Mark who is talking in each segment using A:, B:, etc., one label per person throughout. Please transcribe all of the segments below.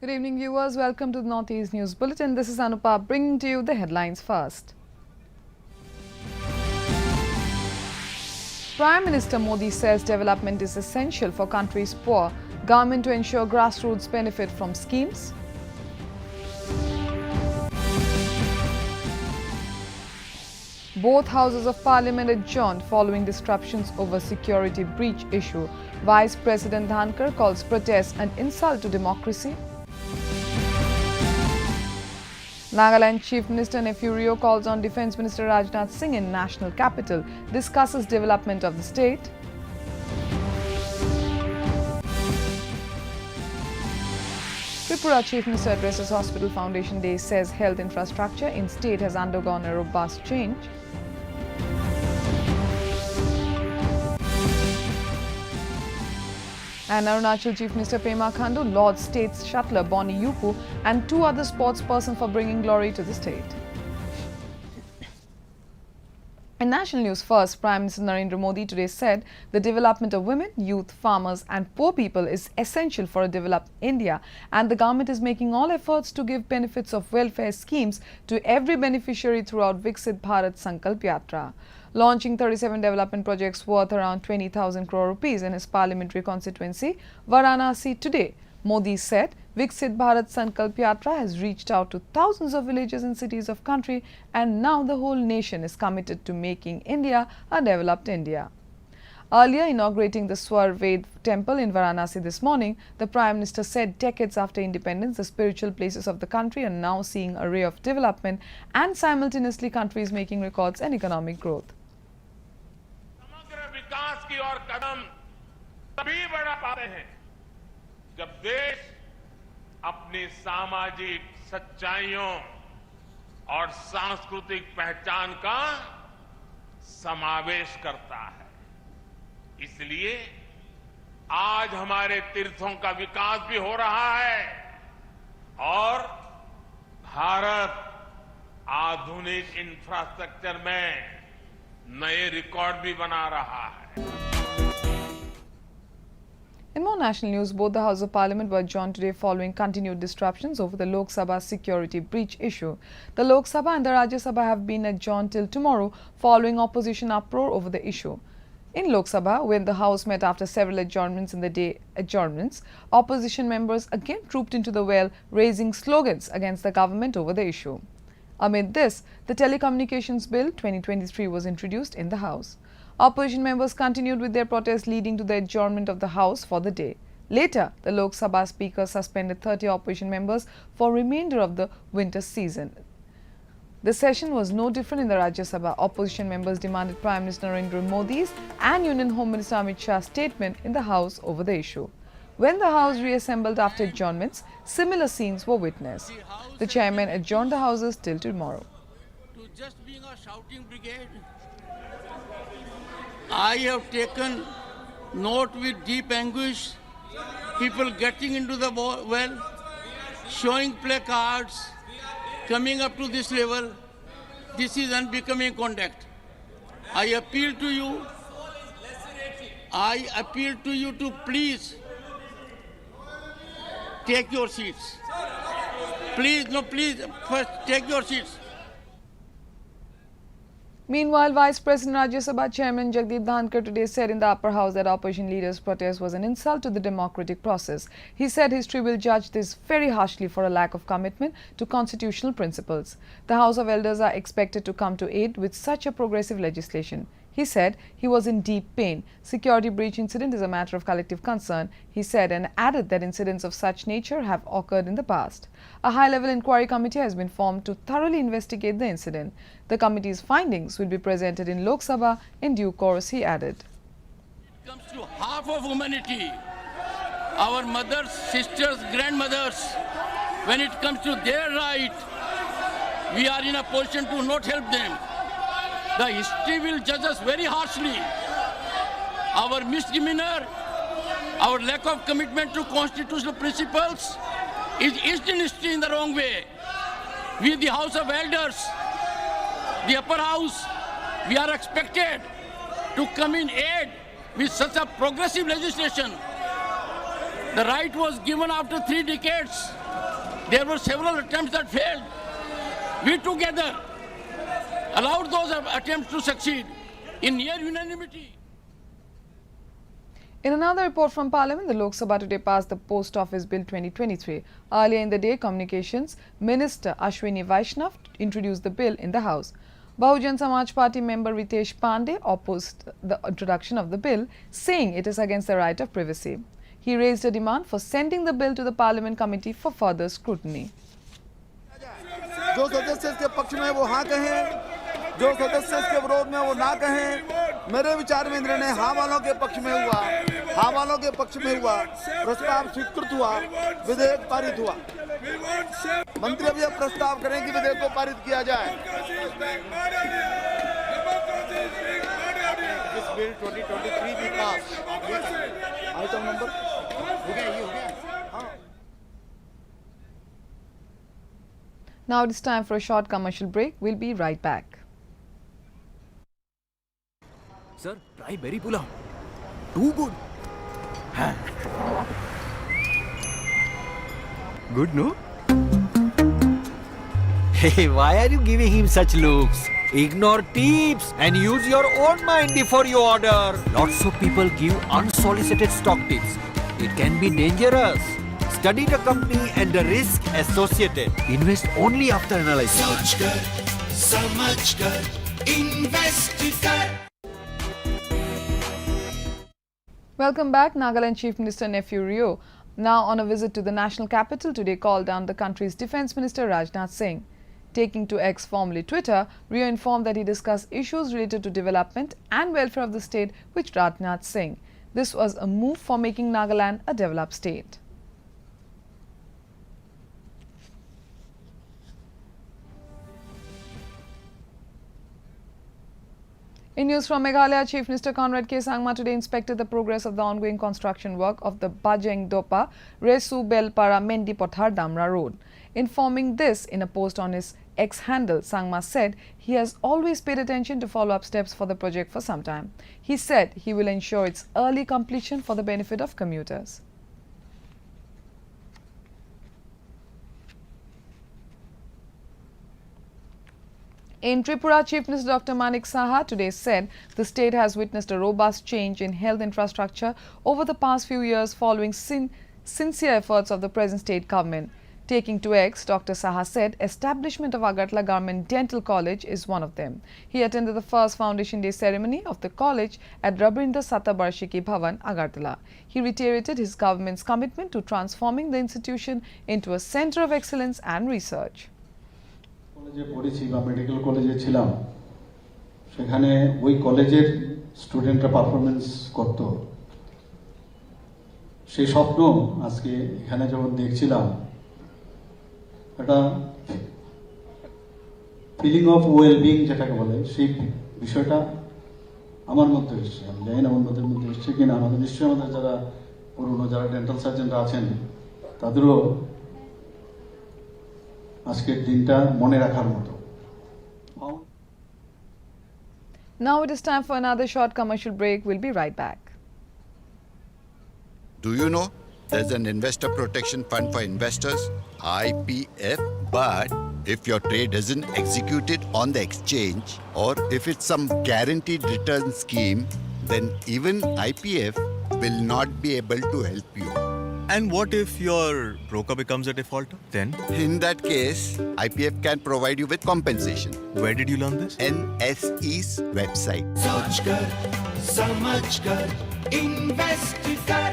A: Good evening, viewers. Welcome to the Northeast News Bulletin. This is Anupa bringing to you the headlines first. Prime Minister Modi says development is essential for country's poor. Government to ensure grassroots benefit from schemes. Both houses of parliament adjourned following disruptions over security breach issue. Vice President Dhankar calls protests an insult to democracy. Nagaland Chief Minister Nefurio calls on Defence Minister Rajnath Singh in national capital, discusses development of the state. Tripura Chief Minister addresses Hospital Foundation Day, says health infrastructure in state has undergone a robust change. And Arunachal Chief Minister Pema Khandu lauds state shuttler Bonnie Yupu and two other sports persons for bringing glory to the state. In national news first, Prime Minister Narendra Modi today said the development of women, youth, farmers and poor people is essential for a developed India, and the government is making all efforts to give benefits of welfare schemes to every beneficiary throughout Viksit Bharat Sankalp Yatra. Launching 37 development projects worth around 20,000 crore rupees in his parliamentary constituency, Varanasi today, Modi said Viksit Bharat Sankalp Yatra has reached out to thousands of villages and cities of country, and now the whole nation is committed to making India a developed India. Earlier inaugurating the Swar Ved temple in Varanasi this morning, the Prime Minister said decades after independence, the spiritual places of the country are now seeing a ray of development, and simultaneously country is making records in economic growth.
B: विकास की ओर कदम तभी बढ़ा पाते हैं जब देश अपनी सामाजिक सच्चाइयों और सांस्कृतिक पहचान का समावेश करता है। इसलिए आज हमारे तीर्थों का विकास भी हो रहा है और भारत आधुनिक इंफ्रास्ट्रक्चर में नए रिकॉर्ड भी बना रहा है।
A: In more national news, both the House of Parliament were adjourned today following continued disruptions over the Lok Sabha security breach issue. The Lok Sabha and the Rajya Sabha have been adjourned till tomorrow following opposition uproar over the issue. In Lok Sabha, when the House met after several adjournments in the day opposition members again trooped into the well, raising slogans against the government over the issue. Amid this, the Telecommunications Bill 2023 was introduced in the House. Opposition members continued with their protests, leading to the adjournment of the House for the day. Later, the Lok Sabha Speaker suspended 30 opposition members for remainder of the winter season. The session was no different in the Rajya Sabha. Opposition members demanded Prime Minister Narendra Modi's and Union Home Minister Amit Shah's statement in the House over the issue. When the House reassembled after adjournments, similar scenes were witnessed. The chairman adjourned the Houses till tomorrow.
C: To just being a shouting brigade, I have taken note with deep anguish, people getting into the well, showing placards, coming up to this level. This is unbecoming conduct. I appeal to you to please take your seats. Please, first take your seats.
A: Meanwhile, Vice President Rajya Sabha Chairman Jagdeep Dhankar today said in the upper house that opposition leaders' protest was an insult to the democratic process. He said history will judge this very harshly for a lack of commitment to constitutional principles. The House of Elders are expected to come to aid with such a progressive legislation. He said he was in deep pain. Security breach incident is a matter of collective concern, he said, and added that incidents of such nature have occurred in the past. A high-level inquiry committee has been formed to thoroughly investigate the incident. The committee's findings will be presented in Lok Sabha in due course, he added.
C: It comes to half of humanity, our mothers, sisters, grandmothers. When it comes to their right, we are in a position to not help them. The history will judge us very harshly. Our misdemeanor, our lack of commitment to constitutional principles is etched in history in the wrong way. We, the House of Elders, the upper house, we are expected to come in aid with such a progressive legislation. The right was given after 3 decades There were several attempts that failed. We together allowed those attempts to succeed in near unanimity.
A: In another report from Parliament, the Lok Sabha today passed the Post Office Bill 2023. Earlier in the day, Communications Minister Ashwini Vaishnav introduced the bill in the House. Bahujan Samaj Party member Ritesh Pandey opposed the introduction of the bill, saying it is against the right of privacy. He raised a demand for sending the bill to the Parliament Committee for further scrutiny.
D: जो सदस्य इसके पक्ष में वो हाँ कहें, जो सदस्य इसके विरोध में वो ना कहें। मेरे विचार में निर्णय हाँ वालों के पक्ष में हुआ, हाँ वालों के पक्ष में हुआ, प्रस्ताव स्वीकृत हुआ, विधेयक पारित हुआ। मंत्री अब यह प्रस्ताव करें कि विधेयक को पारित किया जाए। इस बिल 2023 भी पास। आइटम नंबर हो गया, ये हो गया। हाँ।
A: Now it is time for a short commercial break. We'll be right back.
E: Sir, try berry pulao. Too good. Good, no? Hey, why are you giving him such looks? Ignore tips and use your own mind before you order. Lots of people give unsolicited stock tips. It can be dangerous. Study the company and the risk associated. Invest only after analysis.
F: सोच कर, समझ कर, invest कर.
A: Welcome back. Nagaland Chief Minister Nephew Rio, now on a visit to the national capital, today called down the country's Defence Minister Rajnath Singh. Taking to X, formerly Twitter, Rio informed that he discussed issues related to development and welfare of the state with Rajnath Singh. This was a move for making Nagaland a developed state. In news from Meghalaya, Chief Minister Conrad K. Sangma today inspected the progress of the ongoing construction work of the Bajeng Dopa Resu Belpara Mendi Pothar Damra Road. Informing this in a post on his X handle, Sangma said he has always paid attention to follow-up steps for the project for some time. He said he will ensure its early completion for the benefit of commuters. In Tripura, Chief Minister Dr. Manik Saha today said the state has witnessed a robust change in health infrastructure over the past few years following sincere efforts of the present state government. Taking to X, Dr. Saha said establishment of Agartala Government Dental College is one of them. He attended the first Foundation Day ceremony of the college at Rabindra Satabarshiki Bhavan, Agartala. He reiterated his government's commitment to transforming the institution into a centre of excellence and research.
G: কলেজে পড়েছি বা medical কলেজে ছিলাম সেখানে ওই কলেজের স্টুডেন্টরা performance করত সেই স্বপ্ন আজকে এখানে যখন দেখছিলাম একটা ফিলিং অফ ওয়েলবিং যেটাকে বলে সেই বিষয়টা আমার মধ্যে এসেছে আমি জানি না অন্যদের মধ্যে এসেছে কিনা আমাদের নিশ্চয়ই আমাদের যারা পুরনো যারা ডেন্টাল সার্জনরা আছেন তাদেরও আজকের দিনটা মনে রাখার মতো
A: Now it is time for another short commercial break. We'll be right back.
H: Do you know there's an investor protection fund for investors, IPF, but if your trade isn't executed on the exchange or if it's some guaranteed return scheme, then even IPF will not be able to help you.
I: And what if your broker becomes a defaulter? Then,
H: In that case, IPF can provide you with compensation.
I: where did you learn this?
H: NSE's website.
F: सोच कर, समझ कर, invest कर.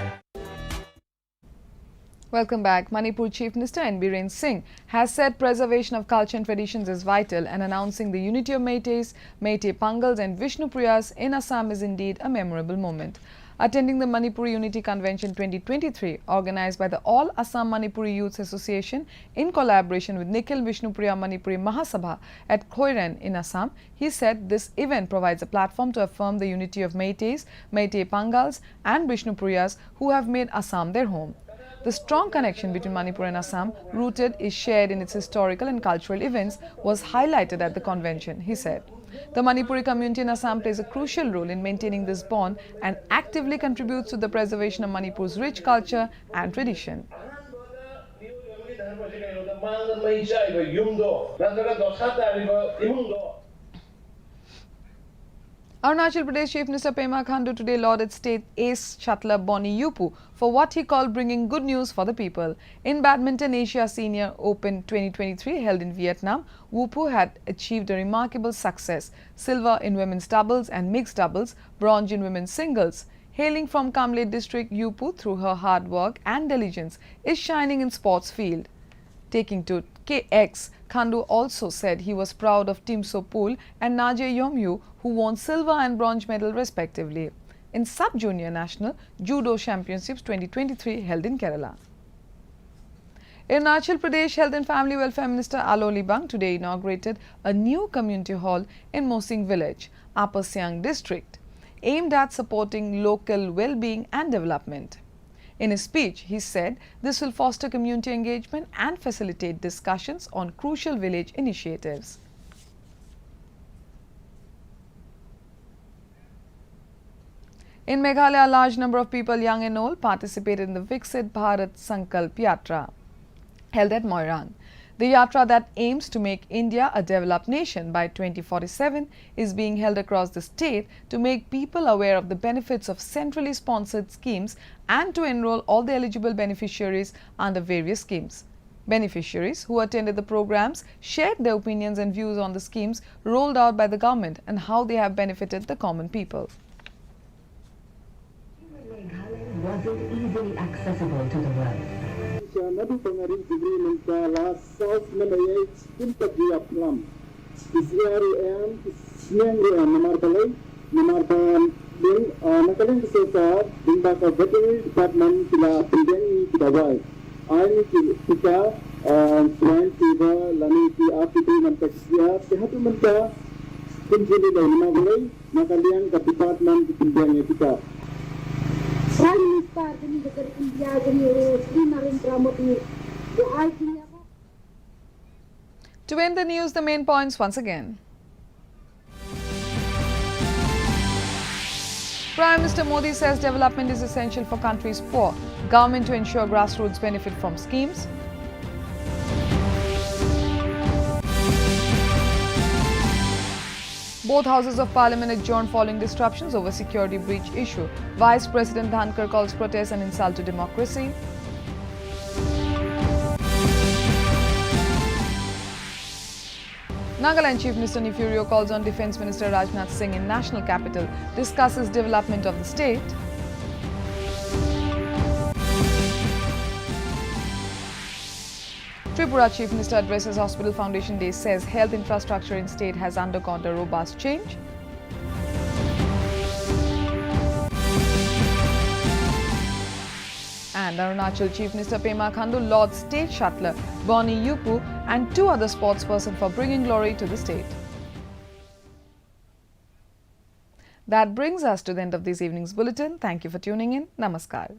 A: Welcome back. Manipur Chief Minister N. Biren Singh has said preservation of culture and traditions is vital, and announcing the unity of Meiteis, Meitei Pangals and Vishnupuriyas in Assam is indeed a memorable moment. Attending the Manipur Unity Convention 2023, organized by the All Assam Manipuri Youth Association in collaboration with Nikhil Vishnupriya Manipuri Mahasabha at Khoiran in Assam, he said this event provides a platform to affirm the unity of Meiteis, Meitei Pangals and Vishnupuriyas who have made Assam their home. The strong connection between Manipur and Assam, rooted is shared in its historical and cultural events, was highlighted at the convention, he said. The Manipuri community in Assam plays a crucial role in maintaining this bond and actively contributes to the preservation of Manipur's rich culture and tradition.
J: 망은 메이샤 이거 융도 나서가 더 사다 이거 이문도.
A: Arunachal Pradesh Chief Minister Pema Khandu today lauded state ace shuttler Bonnie Yupu for what he called bringing good news for the people. In Badminton Asia Senior Open 2023 held in Vietnam, Yupu had achieved a remarkable success: silver in women's doubles and mixed doubles, bronze in women's singles. Hailing from Kamle district, Yupu, through her hard work and diligence, is shining in sports field. Taking to KX, Khandu also said he was proud of Tim Sopul and Naje Yomyu, who won silver and bronze medal respectively in Sub-Junior National Judo Championships 2023 held in Kerala. Arunachal Pradesh Health and Family Welfare Minister Alo Libang today inaugurated a new community hall in Mosing village, Upper Siang district, aimed at supporting local well-being and development. In his speech, he said this will foster community engagement and facilitate discussions on crucial village initiatives. In Meghalaya, a large number of people, young and old, participated in the Viksit Bharat Sankalp Yatra held at Moirang. The yatra that aims to make India a developed nation by 2047 is being held across the state to make people aware of the benefits of centrally sponsored schemes and to enroll all the eligible beneficiaries under various schemes. Beneficiaries who attended the programs shared their opinions and views on the schemes rolled out by the government and how they have benefited the common people.
K: Wasn't easily accessible to the world.
L: Nabi pengaring agreement last South Malay Impact Plum. Isiari and Smiang Namarkalay, Namarkan, Nakaling Sota, Dimbaka Veterinary Department, Kila Pidani Kidawai. I need Pika, Swine Fever, Laniki, African and Texia, Sehatumanta, Kunjili Namalay, Nakalian, the Department, Pidani Pika.
K: Prime Minister India Sri Narendra Modi.
A: To end the news, the main points once again. Prime Minister Modi says development is essential for countries poor. Government to ensure grassroots benefit from schemes. Both houses of parliament adjourned following disruptions over security breach issue. Vice President Dhankar calls protests an insult to democracy. Nagaland Chief Minister Nefurio calls on Defence Minister Rajnath Singh in national capital, discusses development of the state. Tripura Chief Minister addresses Hospital Foundation Day, says health infrastructure in state has undergone a robust change. And Arunachal Chief Minister Pema Khandu lauds state shuttler Bonnie Yupu and 2 other sportspersons for bringing glory to the state. That brings us to the end of this evening's bulletin. Thank you for tuning in. Namaskar.